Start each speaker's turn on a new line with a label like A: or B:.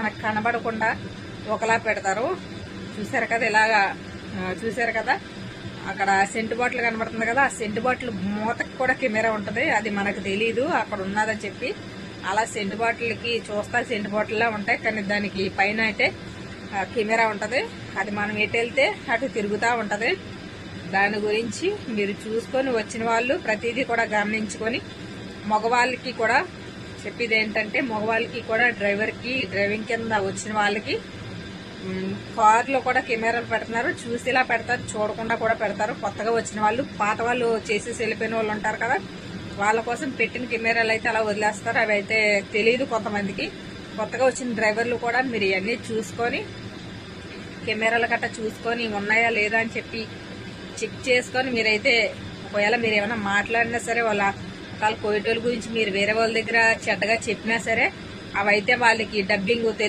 A: మనకు కనబడకుండా ఒకలా పెడతారు. చూసారు కదా, ఇలాగా చూసారు కదా, అక్కడ సెంటు బాటిల్ కనబడుతుంది కదా, ఆ సెంటు బాటిల్ మూతకి కూడా కెమెరా ఉంటుంది. అది మనకు తెలీదు అక్కడ ఉన్నదని చెప్పి. అలా సెంటు బాటిల్కి చూస్తా సెంటు బాటిల్లా ఉంటాయి, కానీ దానికి పైన అయితే కెమెరా ఉంటుంది. అది మనం ఎటు వెళ్తే అటు తిరుగుతూ ఉంటుంది. దాని గురించి మీరు చూసుకొని వచ్చిన వాళ్ళు ప్రతిదీ కూడా గమనించుకొని, మగవాళ్ళకి కూడా చెప్పేది ఏంటంటే, మగవాళ్ళకి కూడా డ్రైవింగ్ కింద వచ్చిన వాళ్ళకి కార్లో కూడా కెమెరాలు పెడుతున్నారు. చూసేలా పెడతారు, చూడకుండా కూడా పెడతారు. కొత్తగా వచ్చిన వాళ్ళు, పాత వాళ్ళు చేసేసి వెళ్ళిపోయిన వాళ్ళు ఉంటారు కదా, వాళ్ళ కోసం పెట్టిన కెమెరాలు అయితే అలా వదిలేస్తారు. అవి అయితే తెలియదు కొంతమందికి. కొత్తగా వచ్చిన డ్రైవర్లు కూడా మీరు ఇవన్నీ చూసుకొని, కెమెరాలు గట్రా చూసుకొని ఉన్నాయా లేదా అని చెప్పి చెక్ చేసుకొని మీరైతే, ఒకవేళ మీరు ఏమైనా మాట్లాడినా సరే, వాళ్ళ కోయటోళ్ళ గురించి మీరు వేరే వాళ్ళ దగ్గర చెడ్డగా చెప్పినా సరే, అవైతే వాళ్ళకి డబ్బింగ్